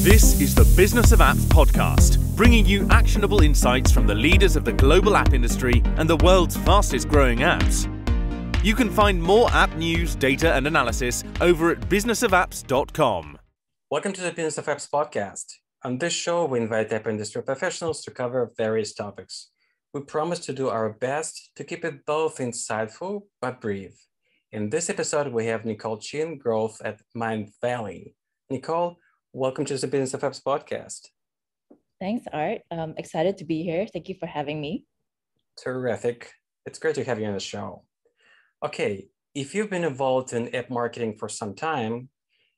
This is the Business of Apps podcast, bringing you actionable insights from the leaders of the global app industry and the world's fastest growing apps. You can find more app news, data, and analysis over at businessofapps.com. Welcome to the Business of Apps podcast. On this show, we invite app industry professionals to cover various topics. We promise to do our best to keep it both insightful but brief. In this episode, we have Nicole Chin, growth at Mindvalley. Nicole, welcome to the Business of Apps podcast. Thanks, Art. Excited to be here. Thank you for having me. Terrific. It's great to have you on the show. Okay, if you've been involved in app marketing for some time,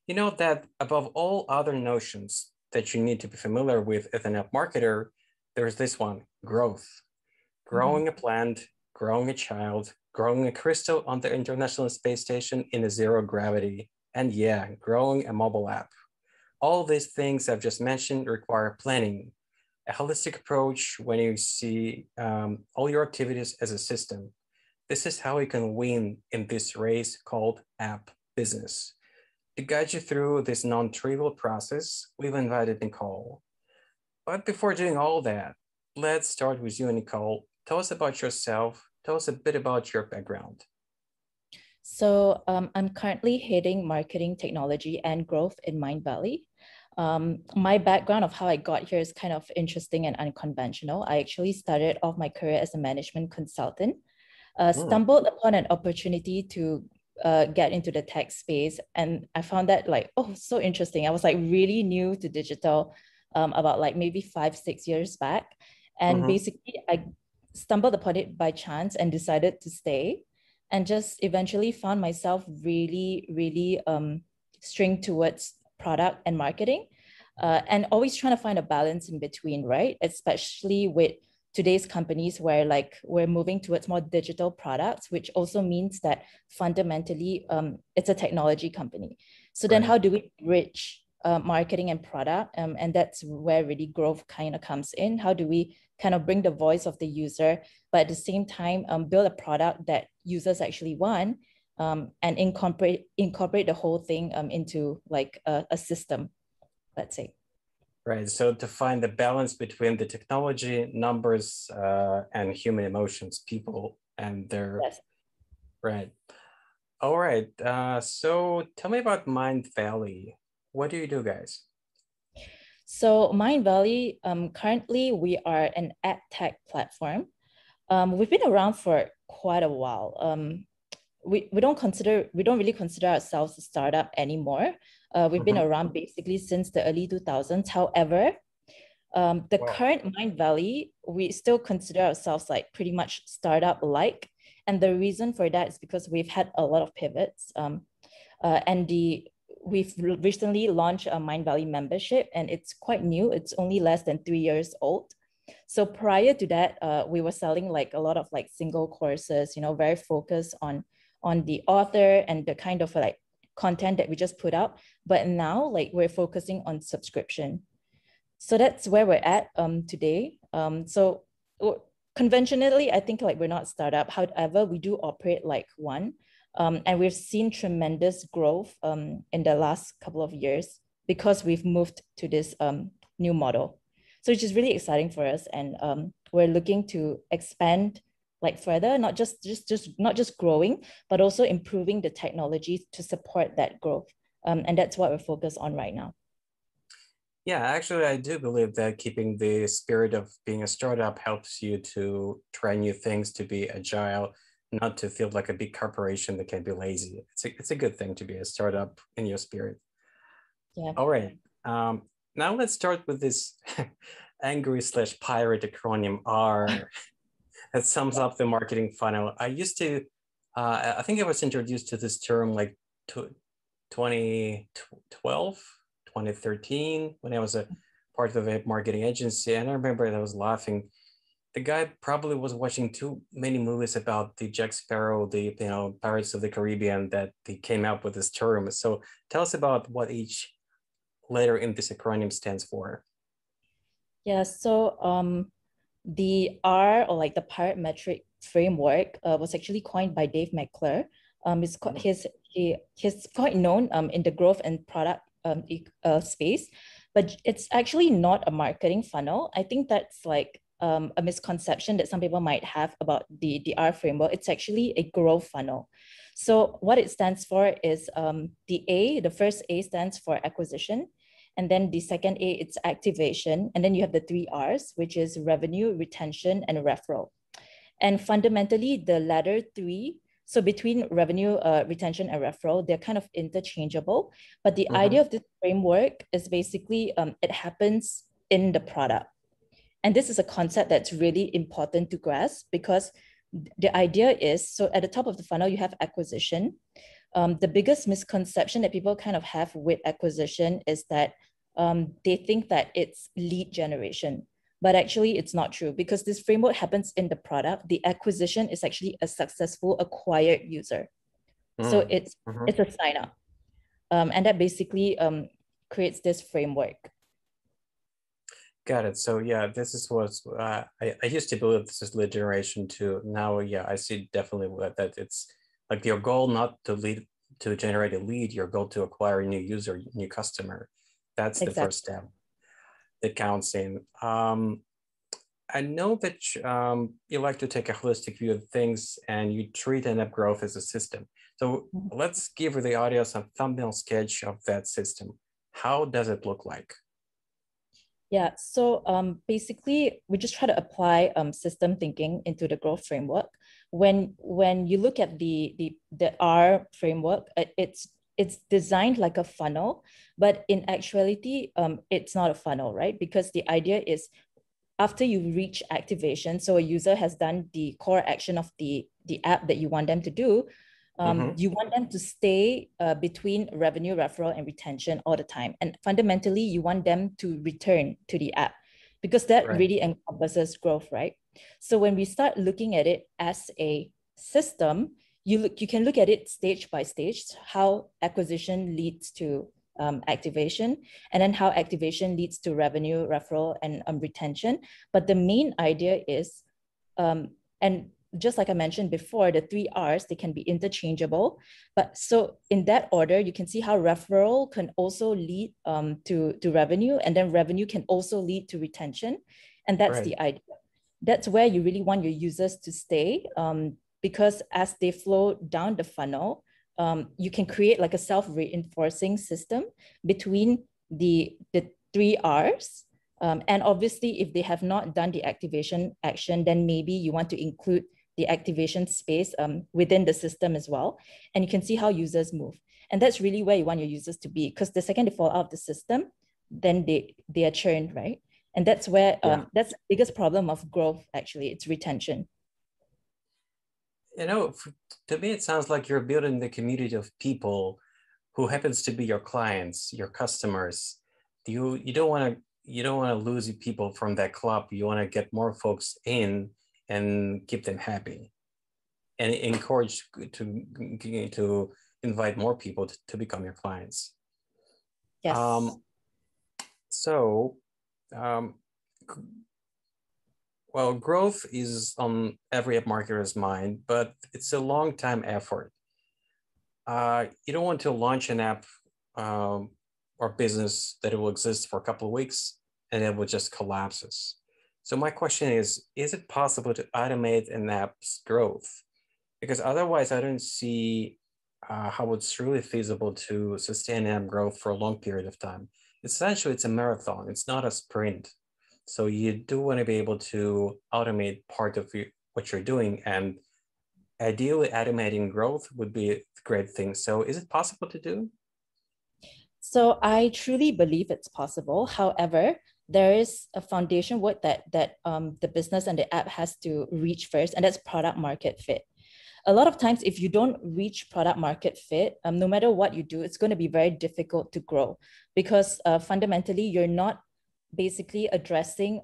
you know that above all other notions that you need to be familiar with as an app marketer, there's this one, growth. Growing a plant, growing a child, growing a crystal on the International Space Station in a zero gravity, and yeah, growing a mobile app. All these things I've just mentioned require planning, a holistic approach when you see all your activities as a system. This is how you can win in this race called app business. To guide you through this non-trivial process, we've invited Nicole. But before doing all that, let's start with you, Nicole. Tell us about yourself. Tell us a bit about your background. So I'm currently heading marketing technology and growth in Mindvalley. My background of how I got here is kind of interesting and unconventional. I actually started off my career as a management consultant, stumbled upon an opportunity to get into the tech space. And I found that so interesting. I was really new to digital about maybe 5-6 years back. And basically I stumbled upon it by chance and decided to stay, and just eventually found myself really string towards product and marketing, and always trying to find a balance in between, right? Especially with today's companies where we're moving towards more digital products, which also means that fundamentally it's a technology company. So then how do we bridge marketing and product? And that's where really growth kind of comes in. How do we kind of bring the voice of the user, but at the same time build a product that users actually want, and incorporate the whole thing into a system, let's say. Right. So to find the balance between the technology, numbers, and human emotions, people and their... Yes. Right. All right. So tell me about Mindvalley. What do you do, guys? So Mindvalley, currently we are an ad tech platform. We've been around for quite a while. We don't really consider ourselves a startup anymore. We've been around basically since the early 2000s. However, current Mindvalley, we still consider ourselves pretty much startup-like. And the reason for that is because we've had a lot of pivots. We've recently launched a Mindvalley membership, and it's quite new. It's only less than 3 years old. So prior to that, we were selling a lot of single courses, very focused on the author and the kind of content that we just put out. But now we're focusing on subscription. So that's where we're at today. So conventionally, I think we're not a startup. However, we do operate like one. And we've seen tremendous growth in the last couple of years because we've moved to this new model. So which is really exciting for us. And we're looking to expand further, not just growing, but also improving the technology to support that growth. And that's what we're focused on right now. Yeah, actually, I do believe that keeping the spirit of being a startup helps you to try new things, to be agile, not to feel like a big corporation that can be lazy. It's a good thing to be a startup in your spirit. Yeah. All right. Now let's start with this angry/pirate acronym R that sums up the marketing funnel. I think I was introduced to this term 2012, 2013, when I was a part of a marketing agency. And I remember that I was laughing. The guy probably was watching too many movies about the Jack Sparrow, the Pirates of the Caribbean, that he came up with this term. So tell us about what each letter in this acronym stands for. Yeah, so the R, or the pirate metric framework, was actually coined by Dave McClure. He's quite known in the growth and product space. but it's actually not a marketing funnel. I think that's like a misconception that some people might have about the R framework. It's actually a growth funnel. So what it stands for is the first A stands for acquisition. And then the second A, it's activation. And then you have the three R's, which is revenue, retention, and referral. And fundamentally, the latter three, so between revenue, retention, and referral, they're kind of interchangeable. But the idea of this framework is basically it happens in the product. And this is a concept that's really important to grasp because the idea is, so at the top of the funnel, you have acquisition. The biggest misconception that people kind of have with acquisition is that they think that it's lead generation. But actually, it's not true because this framework happens in the product. The acquisition is actually a successful acquired user. So it's a sign up. And that basically creates this framework. Got it. So yeah, this is what I used to believe this is lead generation too. Now, yeah, I see definitely that it's like your goal not to generate a lead, your goal to acquire a new user, new customer. That's the first step that counts in. I know that you like to take a holistic view of things and you treat an app growth as a system. So let's give the audience a thumbnail sketch of that system. How does it look like? Yeah, so basically, we just try to apply system thinking into the growth framework. When you look at the R framework, it's designed like a funnel, but in actuality, it's not a funnel, right? Because the idea is after you reach activation, so a user has done the core action of the app that you want them to do, you want them to stay between revenue, referral, and retention all the time. And fundamentally, you want them to return to the app because that really encompasses growth, right? So when we start looking at it as a system, you can look at it stage by stage, how acquisition leads to activation, and then how activation leads to revenue, referral, and retention. But the main idea is, and just like I mentioned before, the three R's, they can be interchangeable. But so in that order, you can see how referral can also lead to revenue, and then revenue can also lead to retention. And that's the idea. That's where you really want your users to stay because as they flow down the funnel, you can create like a self-reinforcing system between the three R's. And obviously, if they have not done the activation action, then maybe you want to include the activation space within the system as well. And you can see how users move. And that's really where you want your users to be because the second they fall out of the system, then they are churned, right? And that's where, that's the biggest problem of growth, actually, it's retention. You know, to me, it sounds like you're building the community of people who happens to be your clients, your customers. You don't want to lose people from that club. You want to get more folks in and keep them happy, and encourage to invite more people to become your clients. Yes. Well, growth is on every app marketer's mind, but it's a long-time effort. You don't want to launch an app or business that it will exist for a couple of weeks and it will just collapses. So my question is it possible to automate an app's growth? Because otherwise I don't see how it's really feasible to sustain app growth for a long period of time. Essentially, it's a marathon. It's not a sprint. So you do want to be able to automate part of what you're doing, and ideally automating growth would be a great thing. So is it possible to do? So I truly believe it's possible. However, there is a foundation work that the business and the app has to reach first, and that's product market fit. A lot of times, if you don't reach product market fit, no matter what you do, it's going to be very difficult to grow because fundamentally, you're not basically addressing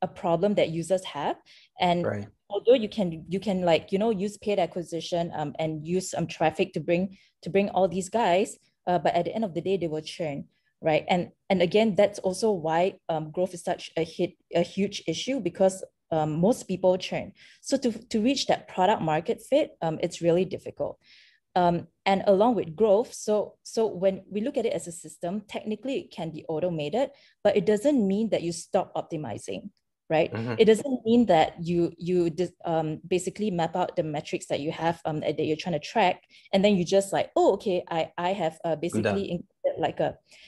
a problem that users have. And although you can like, use paid acquisition and use some traffic to bring all these guys, but at the end of the day, they will churn. Right. And again, that's also why growth is such a huge issue because most people churn. So to reach that product market fit, it's really difficult. And along with growth, so when we look at it as a system, technically it can be automated, but it doesn't mean that you stop optimizing, right? It doesn't mean that you basically map out the metrics that you have that you're trying to track, and then you just like, oh, okay, I have basically included like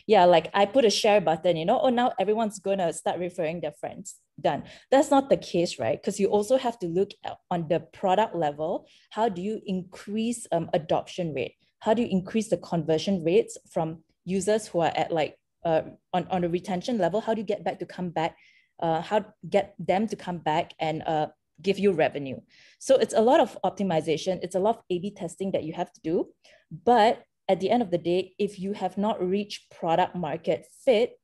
like I put a share button, oh, now everyone's gonna start referring their friends. Done. That's not the case, right? Because you also have to look at, on the product level, how do you increase adoption rate? How do you increase the conversion rates from users who are at like on a retention level? How do you get back to come back? How get them to come back and give you revenue? So it's a lot of optimization. It's a lot of A/B testing that you have to do. But at the end of the day, if you have not reached product market fit,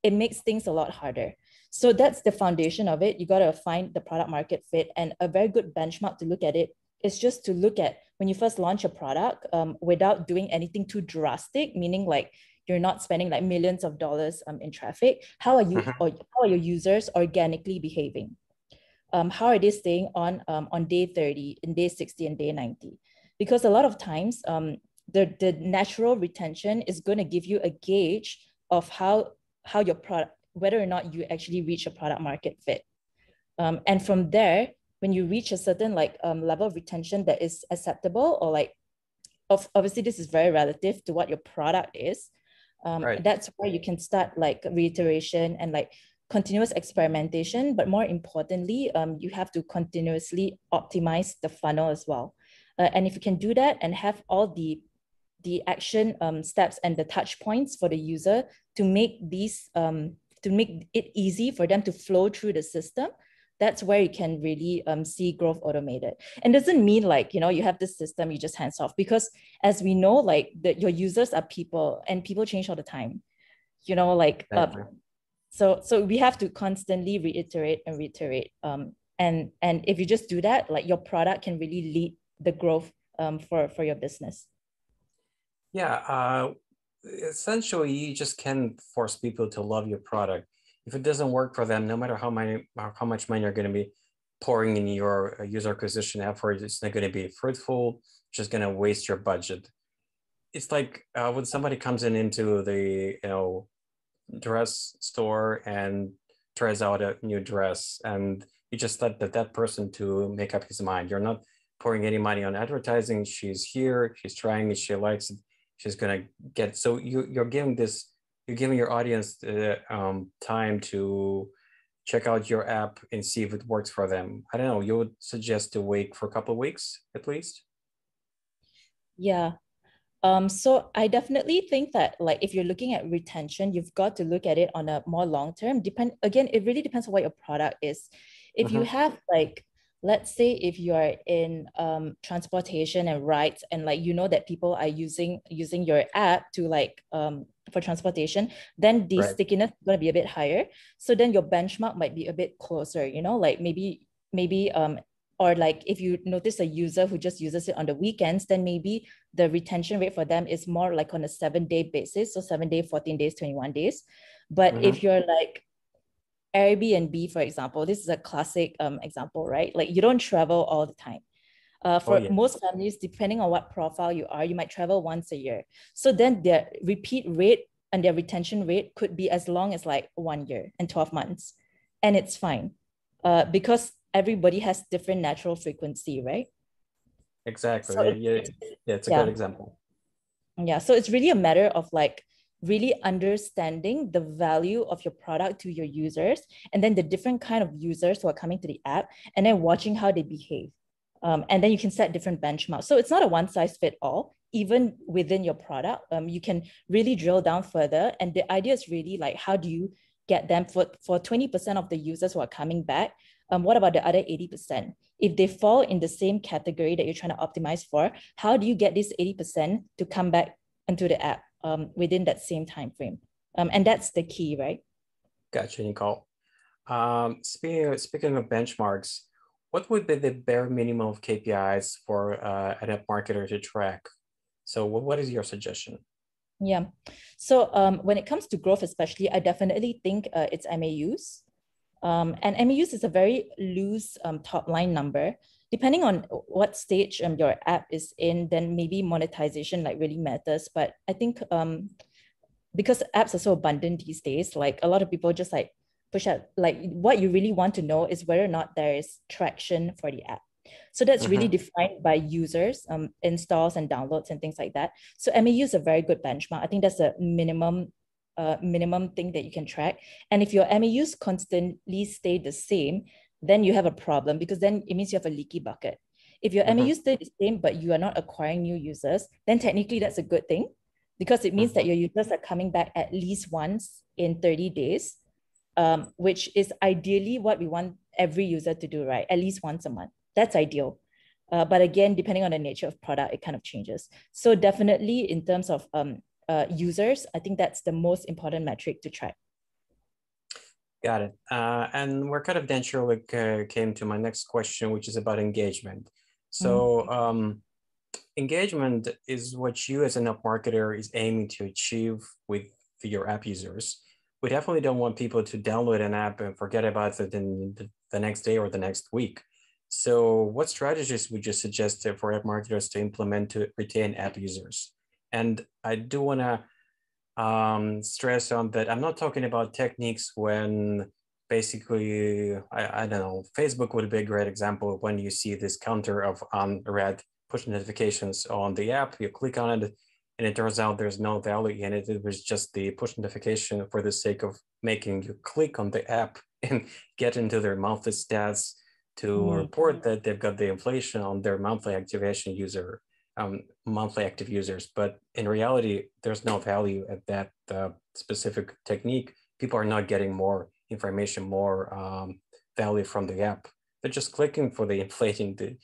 it makes things a lot harder. So that's the foundation of it. You got to find the product market fit, and a very good benchmark to look at it is just to look at when you first launch a product without doing anything too drastic, meaning like you're not spending like millions of dollars in traffic. How are you or how are your users organically behaving? How are they staying on day 30, in day 60, and day 90? Because a lot of times the natural retention is going to give you a gauge of how your product, whether or not you actually reach a product market fit. And from there, when you reach a certain like level of retention that is acceptable, or like, obviously this is very relative to what your product is, Right. that's where you can start like reiteration and like continuous experimentation. But more importantly, you have to continuously optimize the funnel as well. And if you can do that and have all the action steps and the touch points for the user to make these to make it easy for them to flow through the system, that's where you can really see growth automated. And doesn't mean like, you have this system, you just hands off, because as we know, like your users are people, and people change all the time, like, so we have to constantly reiterate and reiterate. And if you just do that, like your product can really lead the growth for your business. Yeah, essentially, you just can't force people to love your product. If it doesn't work for them, no matter how much money you're going to be pouring in your user acquisition effort, it's not going to be fruitful. Just going to waste your budget. It's like when somebody comes into the dress store and tries out a new dress, and you just let that person to make up his mind. You're not pouring any money on advertising. She's here, she's trying it, she likes it, she's gonna get. So you're giving your audience time to check out your app and see if it works for them. I don't know, you would suggest to wait for a couple of weeks at least? Yeah. So I definitely think that like if you're looking at retention, you've got to look at it on a more long term. Again, it really depends on what your product is. If you have like, let's say if you are in transportation and rides, and like that people are using your app to like for transportation, then the stickiness is going to be a bit higher. So then your benchmark might be a bit closer, like maybe or like if you notice a user who just uses it on the weekends, then maybe the retention rate for them is more like on a 7-day basis. So 7 days, 14 days, 21 days. But if you're like Airbnb, for example, this is a classic example, right? Like you don't travel all the time. For most families, depending on what profile you are, you might travel once a year. So then their repeat rate and their retention rate could be as long as like 1 year and 12 months. And it's fine because everybody has different natural frequency, right? Exactly. So it's a good example. Yeah, so it's really a matter of like really understanding the value of your product to your users, and then the different kind of users who are coming to the app, and then watching how they behave. And then you can set different benchmarks. So it's not a one size fit all. Even within your product, you can really drill down further. And the idea is really like, how do you get them for 20% of the users who are coming back? What about the other 80%? If they fall in the same category that you're trying to optimize for, how do you get this 80% to come back into the app within that same time frame? And that's the key, right? Gotcha, Nicole. Speaking of benchmarks, what would be the bare minimum of KPIs for an app marketer to track? So what is your suggestion? Yeah. So when it comes to growth, especially, I definitely think it's MAUs. And MAUs is a very loose top line number. depending on what stage your app is in, then maybe monetization like really matters. But I think because apps are so abundant these days, like a lot of people just like push out, like what you really want to know is whether or not there is traction for the app. So that's really defined by users, installs and downloads and things like that. So MAU is a very good benchmark. I think that's a minimum thing that you can track. And if your MAUs constantly stay the same, then you have a problem, because then it means you have a leaky bucket. If your MAUs stay the same, but you are not acquiring new users, then technically that's a good thing, because it means that your users are coming back at least once in 30 days, which is ideally what we want every user to do, right? At least once a month. That's ideal. But again, depending on the nature of product, it kind of changes. So definitely in terms of users, I think that's the most important metric to track. Got it. And we're kind of naturally came to my next question, which is about engagement. So engagement is what you as an app marketer is aiming to achieve with your app users. We definitely don't want people to download an app and forget about it in the next day or the next week. So what strategies would you suggest for app marketers to implement to retain app users? And I do want to stress on that I'm not talking about techniques when basically, I don't know, Facebook would be a great example. When you see this counter of unread push notifications on the app, you click on it and it turns out there's no value in it. It was just the push notification for the sake of making you click on the app and get into their monthly stats to report that they've got the inflation on their monthly activation user, monthly active users. But in reality, there's no value at that specific technique. People are not getting more information, more value from the app. They're just clicking for the inflating the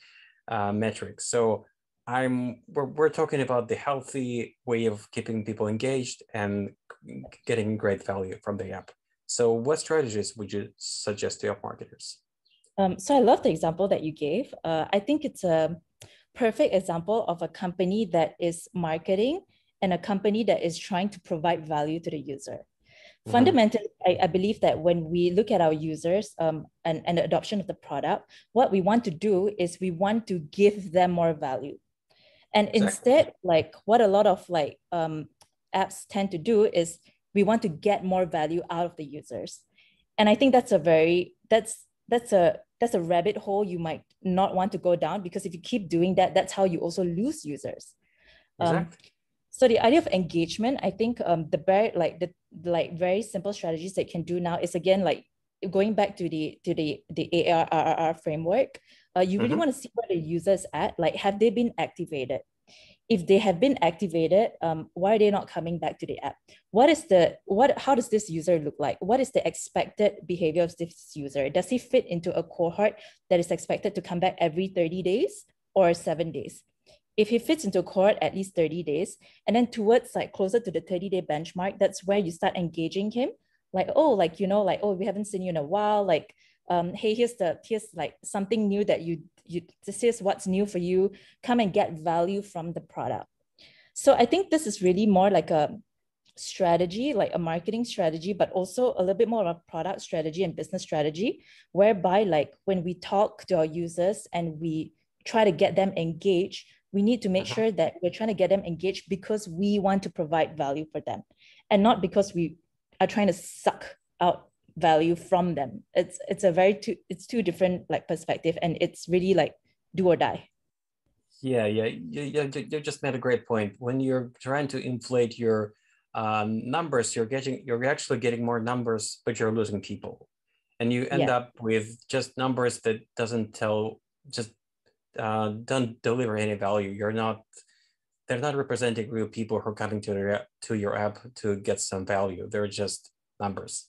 metrics. So we're talking about the healthy way of keeping people engaged and getting great value from the app. So what strategies would you suggest to app marketers? So I love the example that you gave. I think it's a perfect example of a company that is marketing and a company that is trying to provide value to the user. Fundamentally, I believe that when we look at our users and the adoption of the product, what we want to do is we want to give them more value. And instead, like what a lot of like apps tend to do is we want to get more value out of the users. And I think that's a rabbit hole you might not want to go down, because if you keep doing that, that's how you also lose users. So the idea of engagement, I think the very simple strategies that you can do now is, again, like going back to the ARRR framework. You really want to see where the user is at. Like, have they been activated? If they have been activated, why are they not coming back to the app? How does this user look like? What is the expected behavior of this user? Does he fit into a cohort that is expected to come back every 30 days or 7 days? If he fits into a cohort at least 30 days, and then towards like closer to the 30-day benchmark, that's where you start engaging him. Like, oh, we haven't seen you in a while. Like, hey, here's like something new that this is what's new for you. Come and get value from the product. So I think this is really more like a strategy, like a marketing strategy, but also a little bit more of a product strategy and business strategy, whereby like when we talk to our users and we try to get them engaged, we need to make sure that we're trying to get them engaged because we want to provide value for them, and not because we are trying to suck out value from them. It's two different like perspective, and it's really like do or die. Yeah, you just made a great point. When you're trying to inflate your numbers, you're actually getting more numbers, but you're losing people, and you end up with just numbers that don't deliver any value. They're not representing real people who are coming to your app to get some value. They're just numbers.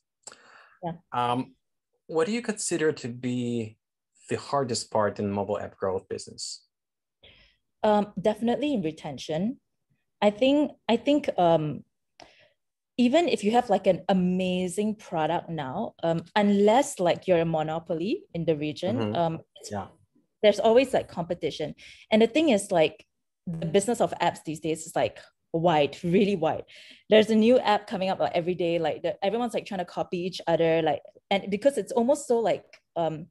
What do you consider to be the hardest part in mobile app growth business? Definitely in retention. I think even if you have like an amazing product now, unless like you're a monopoly in the region, there's always like competition. And the thing is, like, the business of apps these days is like wide, really wide. There's a new app coming up like every day. Like everyone's like trying to copy each other. Like, and because it's almost so like, I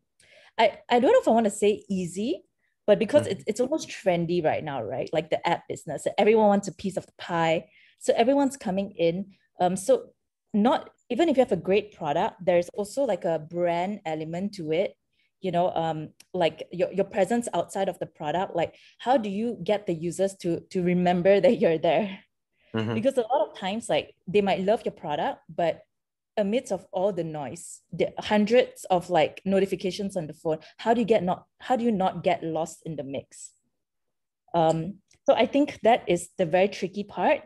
don't know if I want to say easy, But because it's almost trendy right now, right? Like the app business, everyone wants a piece of the pie. So everyone's coming in. So not even if you have a great product, there's also like a brand element to it. Like your presence outside of the product. Like how do you get the users to remember that you're there? Because a lot of times, like they might love your product, but amidst of all the noise, the hundreds of like notifications on the phone, how do you not get lost in the mix? So I think that is the very tricky part.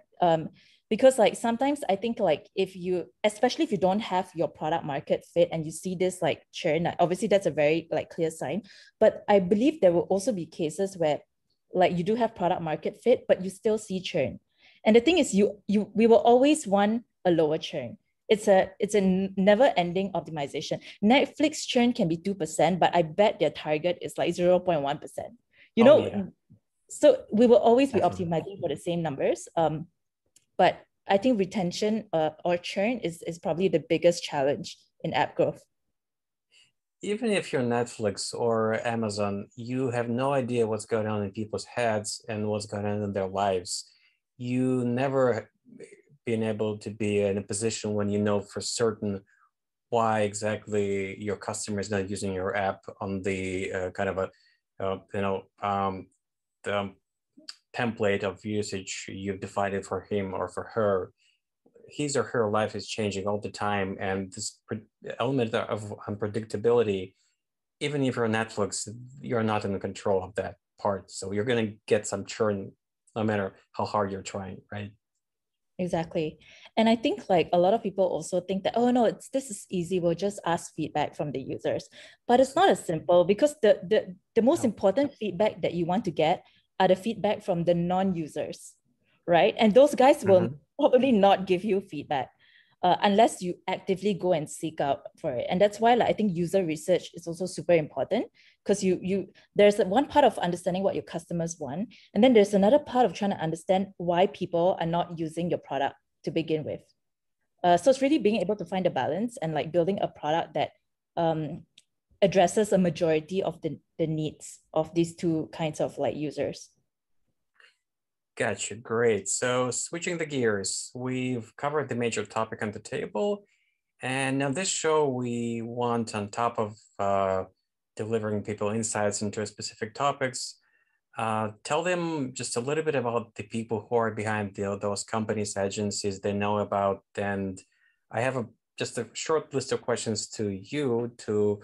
Because like sometimes I think like especially if you don't have your product market fit and you see this like churn, obviously that's a very like clear sign. But I believe there will also be cases where like you do have product market fit, but you still see churn. And the thing is, we will always want a lower churn. It's a never-ending optimization. Netflix churn can be 2%, but I bet their target is like 0.1%. Yeah. So we will always be Definitely. optimizing for the same numbers. But I think retention or churn is probably the biggest challenge in app growth. Even if you're Netflix or Amazon, you have no idea what's going on in people's heads and what's going on in their lives. You never been able to be in a position when you know for certain why exactly your customer is not using your app on the the template of usage you've defined for him or for her. His or her life is changing all the time, and this element of unpredictability, even if you're Netflix, you're not in control of that part. So you're going to get some churn no matter how hard you're trying, right? Exactly. And I think like a lot of people also think that, oh no, this is easy. We'll just ask feedback from the users. But it's not as simple, because the most important feedback that you want to get are the feedback from the non-users, right? And those guys will probably not give you feedback unless you actively go and seek out for it. And that's why like, I think user research is also super important, because there's one part of understanding what your customers want, and then there's another part of trying to understand why people are not using your product to begin with. So it's really being able to find a balance and like building a product that addresses a majority of the needs of these two kinds of like users. Gotcha, great. So switching the gears, we've covered the major topic on the table. And now this show, we want, on top of delivering people insights into specific topics, tell them just a little bit about the people who are behind those companies, agencies they know about. And I have just a short list of questions to you to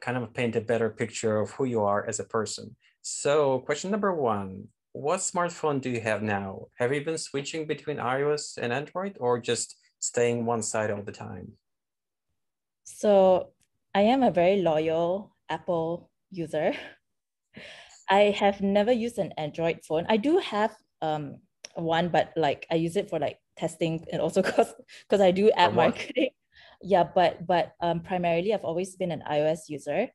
kind of paint a better picture of who you are as a person. So question number one, what smartphone do you have now? Have you been switching between iOS and Android, or just staying one side all the time? So I am a very loyal Apple user. I have never used an Android phone. I do have one, but like I use it for like testing, and also because I do app marketing. Yeah, but primarily I've always been an iOS user.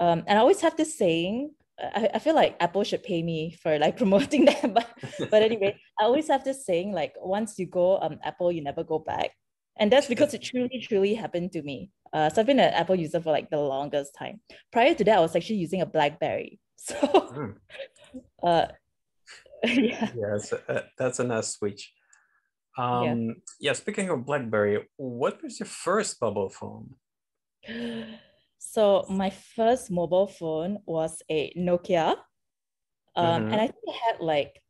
And I always have this saying, I feel like Apple should pay me for like promoting them. But anyway, I always have this saying like, once you go Apple, you never go back. And that's because it truly happened to me. So I've been an Apple user for like the longest time. Prior to that, I was actually using a BlackBerry. So yeah. Yes, that's a nice switch. Yeah. Yeah, speaking of BlackBerry, what was your first mobile phone? So my first mobile phone was a Nokia. And I think I had like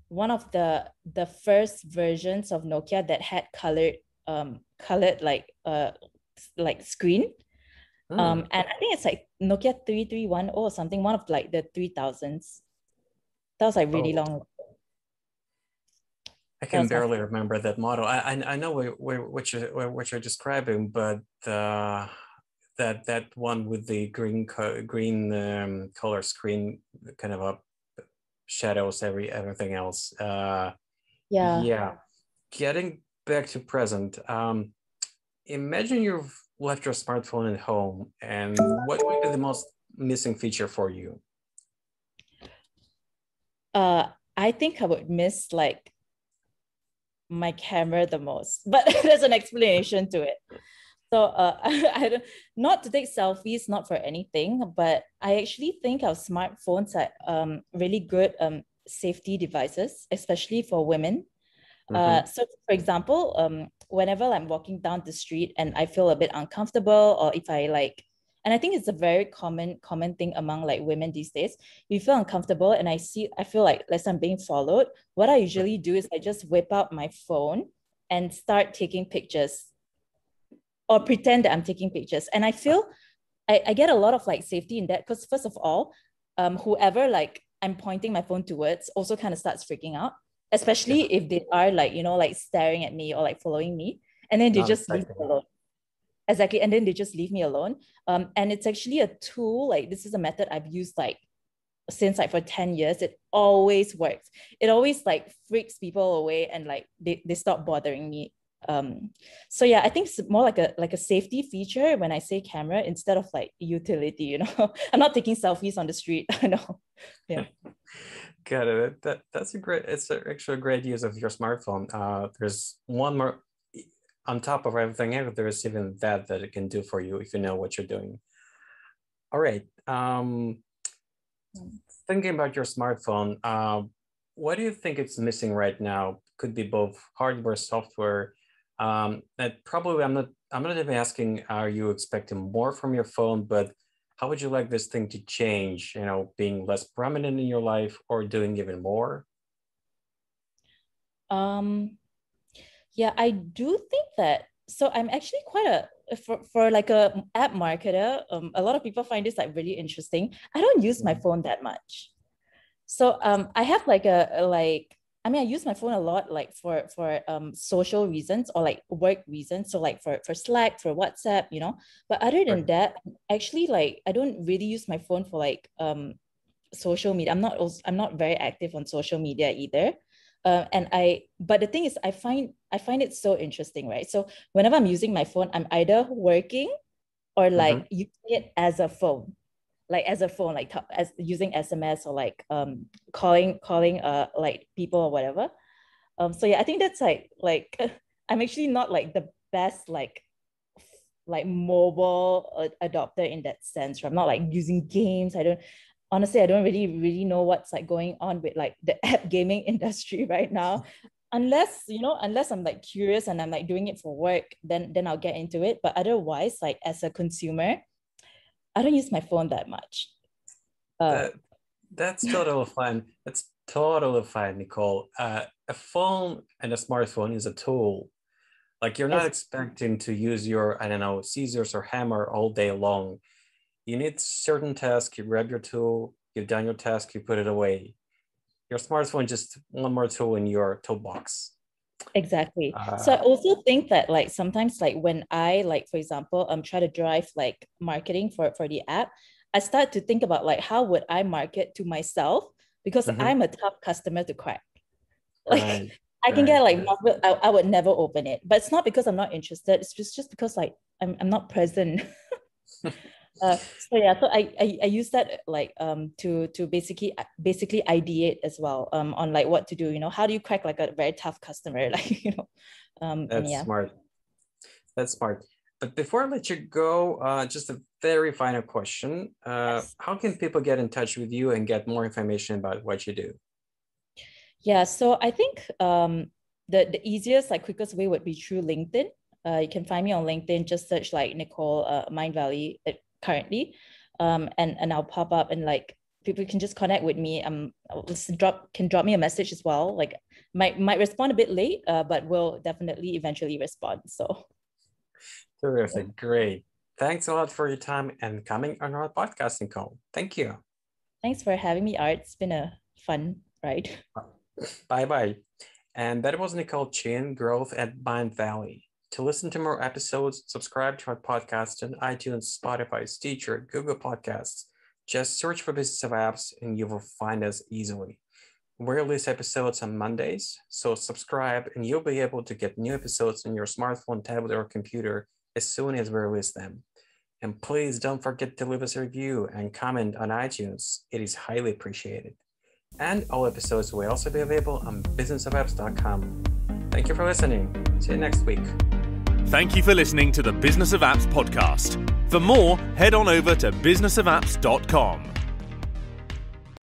one of the first versions of Nokia that had colored like screen. And I think it's like Nokia 3310 or something, one of like the 3000s. That was like really long. I can barely remember that model. I know what you're describing, but that one with the green color screen, kind of a shadows everything else. Yeah. Getting back to present, imagine you've left your smartphone at home, and what would be the most missing feature for you? I think I would miss like my camera the most, but there's an explanation to it. So I don't, not to take selfies, not for anything, but I actually think our smartphones are really good safety devices, especially for women. So for example, whenever I'm walking down the street and I feel a bit uncomfortable, or if I like, and I think it's a very common thing among like women these days, you feel uncomfortable and I feel like less I'm being followed. What I usually do is I just whip out my phone and start taking pictures or pretend that I'm taking pictures. And I feel I get a lot of like safety in that because first of all, whoever like I'm pointing my phone towards also kind of starts freaking out, especially if they are like, you know, like staring at me or like following me. And then they just leave me alone. Exactly. And then they just leave me alone. And it's actually a tool, like this is a method I've used like since like for 10 years. It always works. It always like freaks people away and like they stop bothering me. So yeah, I think it's more like a safety feature when I say camera instead of like utility, you know. I'm not taking selfies on the street. I know. Yeah. Got it. That's actually a great use of your smartphone. There's one more on top of everything else. There's even that it can do for you if you know what you're doing. All right. Thinking about your smartphone, what do you think it's missing right now? Could be both hardware, software. That probably I'm not even asking, are you expecting more from your phone, but how would you like this thing to change? You know, being less prominent in your life or doing even more? Yeah, I do think that. So I'm actually quite for like a app marketer. A lot of people find this like really interesting. I don't use my phone that much. So I have like I mean, I use my phone a lot like for social reasons or like work reasons. So like for Slack, for WhatsApp, you know. But other than that, actually like I don't really use my phone for like social media. I'm not very active on social media either. But the thing is, I find it so interesting, right? So whenever I'm using my phone, I'm either working or like using it as a phone, like as using SMS or like calling like people or whatever. So yeah, I think that's like I'm actually not like the best like mobile adopter in that sense. I'm not like using games. I don't really know what's like going on with like the app gaming industry right now. Unless I'm like curious and I'm like doing it for work, then I'll get into it. But otherwise, like as a consumer, I don't use my phone that much. That's totally fine. That's totally fine, Nicole. A phone and a smartphone is a tool. Like you're not expecting to use your, I don't know, scissors or hammer all day long. You need certain tasks, you grab your tool, you've done your task, you put it away. Your smartphone just one more tool in your toolbox. Exactly. So I also think that like sometimes like when I like, for example, try to drive like marketing for the app, I start to think about like how would I market to myself because I'm a tough customer to crack. Like I can get like I would never open it, but it's not because I'm not interested. It's just because like I'm not present. So yeah, so I use that like to basically ideate as well on like what to do. You know, how do you crack like a very tough customer? Like That's smart. That's smart. But before I let you go, just a very final question. How can people get in touch with you and get more information about what you do? Yeah, so I think the easiest, like quickest way would be through LinkedIn. You can find me on LinkedIn, just search like Nicole Mindvalley currently. And I'll pop up and like people can just connect with me. Can drop me a message as well. Like might respond a bit late, but will definitely eventually respond. So terrific, great. Thanks a lot for your time and coming on our podcast, Nicole. Thank you. Thanks for having me, Art. It's been a fun ride. Bye-bye. And that was Nicole Chin, Growth at Mindvalley. To listen to more episodes, subscribe to our podcast on iTunes, Spotify, Stitcher, Google Podcasts. Just search for Business of Apps and you will find us easily. We release episodes on Mondays, so subscribe and you'll be able to get new episodes on your smartphone, tablet, or computer as soon as we release them. And please don't forget to leave us a review and comment on iTunes. It is highly appreciated. And all episodes will also be available on businessofapps.com. Thank you for listening. See you next week. Thank you for listening to the Business of Apps podcast. For more, head on over to businessofapps.com.